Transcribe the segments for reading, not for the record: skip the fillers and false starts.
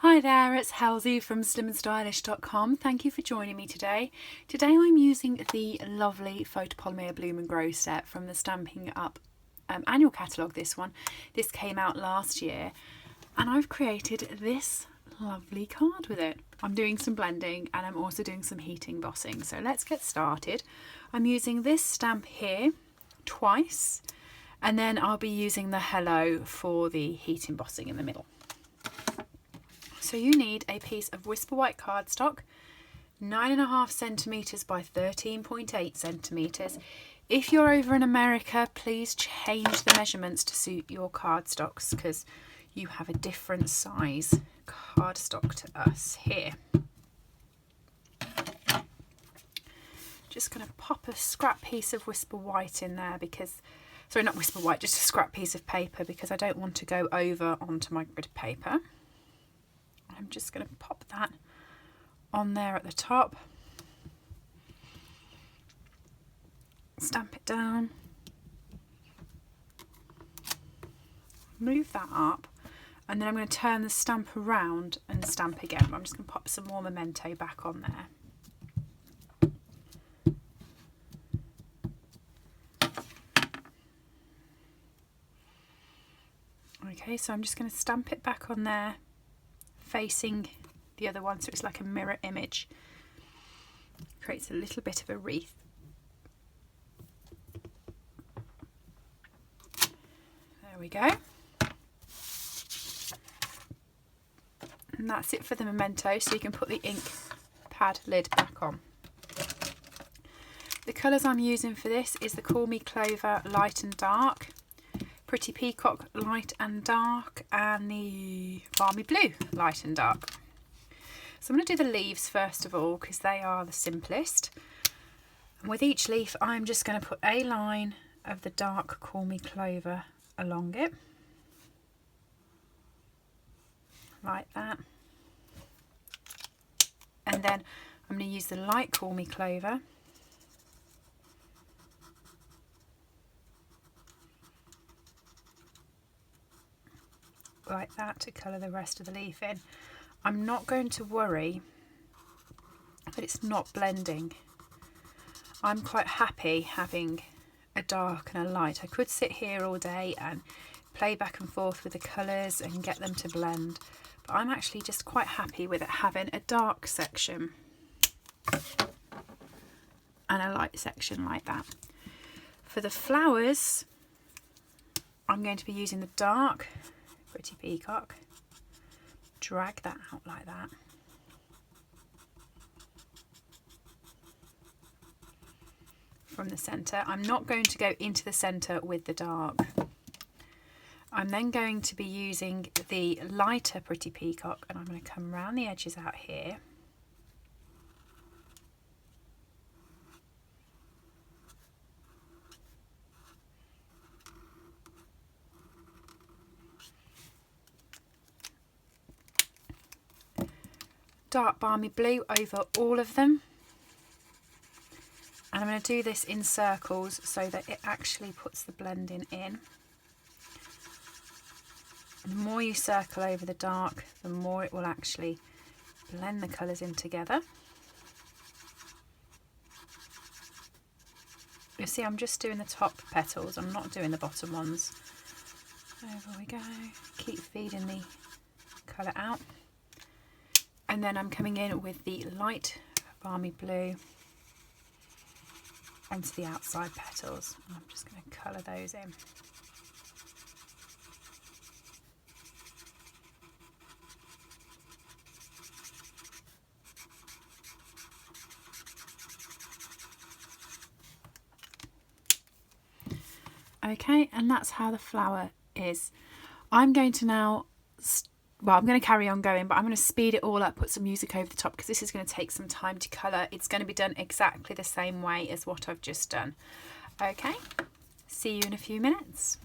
Hi there, it's Halsey from slimandstylish.com. Thank you for joining me today. Today I'm using the lovely Photopolymer Bloom and Grow set from the Stampin' Up annual catalogue, this one. This came out last year and I've created this lovely card with it. I'm doing some blending and I'm also doing some heat embossing. So let's get started. I'm using this stamp here twice and then I'll be using the hello for the heat embossing in the middle. So you need a piece of Whisper White cardstock, 9.5 centimetres by 13.8 centimetres. If you're over in America, please change the measurements to suit your cardstocks because you have a different size cardstock to us here. Just going to pop a scrap piece of Whisper White in there because, sorry, not Whisper White, just a scrap piece of paper because I don't want to go over onto my grid paper. I'm just going to pop that on there at the top, stamp it down, move that up, and then I'm going to turn the stamp around and stamp again. I'm just going to pop some more memento back on there. Okay, so I'm just going to stamp it back on there, facing the other one so it's like a mirror image. Creates a little bit of a wreath. There we go. And that's it for the memento, so you can put the ink pad lid back on. The colours I'm using for this is the Call Me Clover Light and Dark, Pretty Peacock Light and Dark, and the Balmy Blue Light and Dark. So I'm going to do the leaves first of all because they are the simplest. And with each leaf I'm just going to put a line of the dark Call Me Clover along it. Like that. And then I'm going to use the light Call Me Clover. Like that to colour the rest of the leaf in. I'm not going to worry that it's not blending. I'm quite happy having a dark and a light. I could sit here all day and play back and forth with the colours and get them to blend, but I'm actually just quite happy with it having a dark section and a light section like that. For the flowers, I'm going to be using the dark Pretty Peacock. Drag that out like that. From the centre. I'm not going to go into the centre with the dark. I'm then going to be using the lighter Pretty Peacock and I'm going to come around the edges out here. Dark Balmy Blue over all of them, and I'm going to do this in circles so that it actually puts the blending in. The more you circle over the dark, the more it will actually blend the colours in together. You see, I'm just doing the top petals, I'm not doing the bottom ones. Over we go, keep feeding the colour out. And then I'm coming in with the light Balmy Blue onto the outside petals. I'm just going to colour those in. Okay, and that's how the flower is. I'm going to now I'm going to carry on going, but I'm going to speed it all up, put some music over the top because this is going to take some time to colour. It's going to be done exactly the same way as what I've just done. Okay, see you in a few minutes.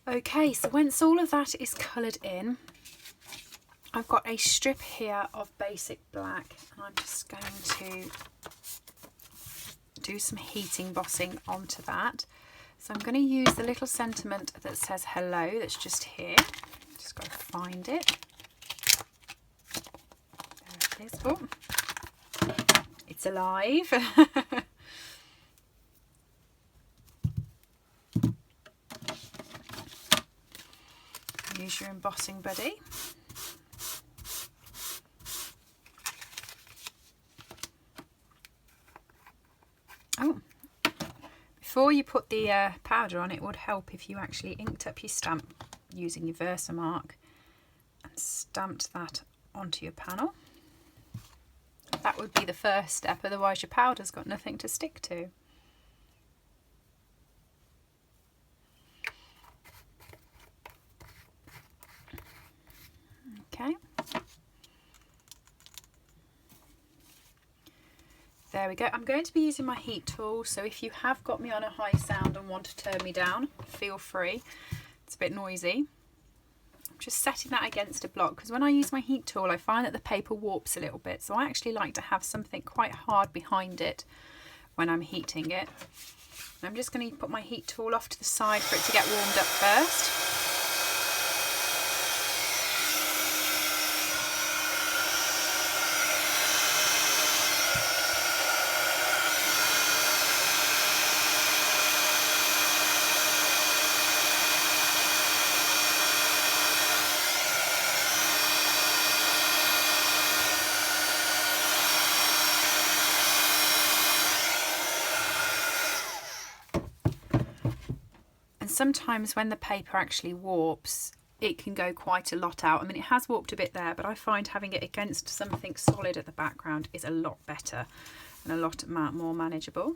Okay, so once all of that is coloured in, I've got a strip here of basic black, and I'm just going to do some heat embossing onto that. So I'm going to use the little sentiment that says hello that's just here. Just got to find it. There it is. Oh, it's alive. Use your embossing buddy. Oh, before you put the powder on, it would help if you actually inked up your stamp using your Versamark and stamped that onto your panel. That would be the first step, otherwise your powder's got nothing to stick to. Okay. There we go. I'm going to be using my heat tool, so if you have got me on a high sound and want to turn me down, feel free. It's a bit noisy. I'm just setting that against a block, because when I use my heat tool I find that the paper warps a little bit, so I actually like to have something quite hard behind it when I'm heating it. And I'm just going to put my heat tool off to the side for it to get warmed up first. Sometimes when the paper actually warps, it can go quite a lot out. I mean, it has warped a bit there, but I find having it against something solid at the background is a lot better and a lot more manageable.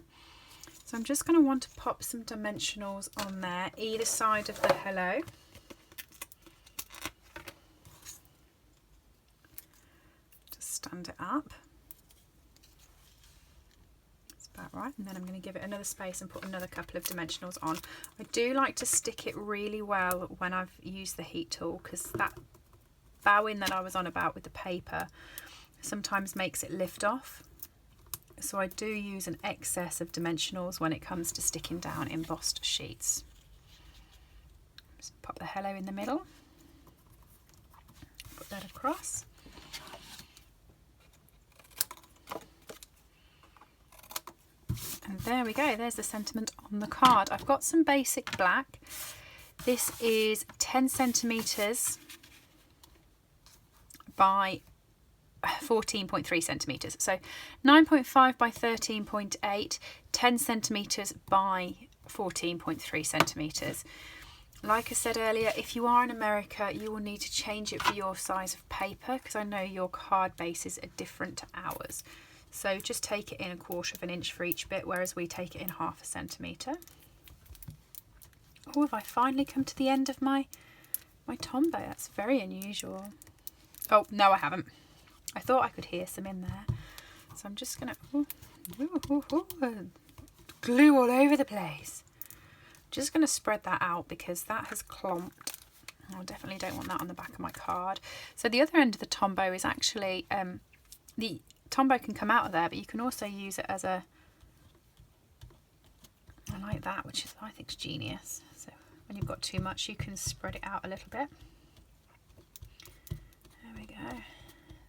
So I'm just going to want to pop some dimensionals on there, either side of the hello. Just stand it up. Right, and then I'm going to give it another space and put another couple of dimensionals on. I do like to stick it really well when I've used the heat tool, because that bowing that I was on about with the paper sometimes makes it lift off. So I do use an excess of dimensionals when it comes to sticking down embossed sheets. Just pop the hello in the middle, put that across. And there we go, there's the sentiment on the card. I've got some basic black. This is 10 centimetres by 14.3 centimetres. So 9.5 by 13.8, 10 centimetres by 14.3 centimetres. Like I said earlier, if you are in America, you will need to change it for your size of paper, because I know your card bases are different to ours. So just take it in 1/4 of an inch for each bit, whereas we take it in 1/2 centimetre. Oh, have I finally come to the end of my Tombow? That's very unusual. Oh, no, I haven't. I thought I could hear some in there. So I'm just going to... glue all over the place. Just going to spread that out because that has clumped. I definitely don't want that on the back of my card. So the other end of the Tombow is actually... the Tombow can come out of there, but you can also use it as a... I like that, which is, I think, is genius. So when you've got too much, you can spread it out a little bit. There we go.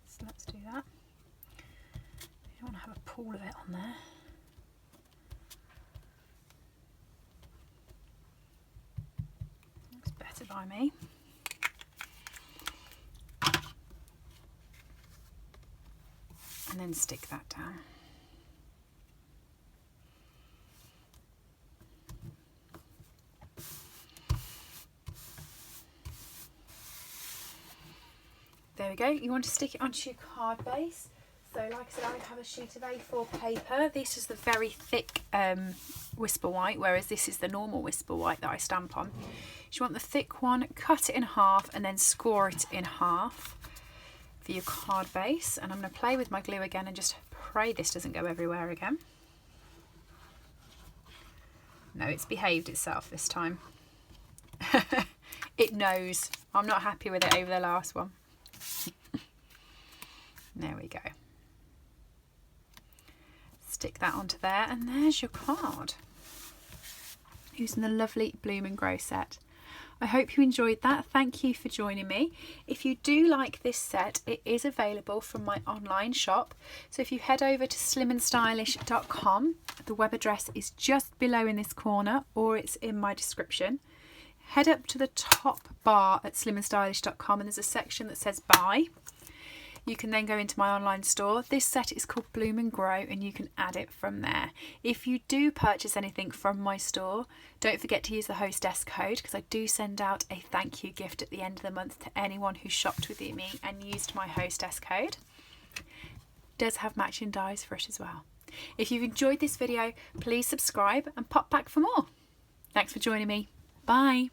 So let's do that. You don't want to have a pool of it on there. Looks better by me. And then stick that down. There we go. You want to stick it onto your card base. So like I said, I have a sheet of A4 paper. This is the very thick Whisper White, whereas this is the normal Whisper White that I stamp on. You want the thick one, cut it in half and then score it in half for your card base. And I'm going to play with my glue again and just pray this doesn't go everywhere again. No, it's behaved itself this time. It knows. I'm not happy with it over the last one. There we go. Stick that onto there, and there's your card. Using the lovely Bloom and Grow set. I hope you enjoyed that. Thank you for joining me. If you do like this set, it is available from my online shop. So if you head over to stampinup.com, the web address is just below in this corner, or it's in my description. Head up to the top bar at slimandstylish.com and there's a section that says buy. You can then go into my online store. This set is called Bloom and Grow and you can add it from there. If you do purchase anything from my store, don't forget to use the hostess code, because I do send out a thank you gift at the end of the month to anyone who shopped with me and used my hostess code. It does have matching dies for it as well. If you've enjoyed this video, please subscribe and pop back for more. Thanks for joining me. Bye.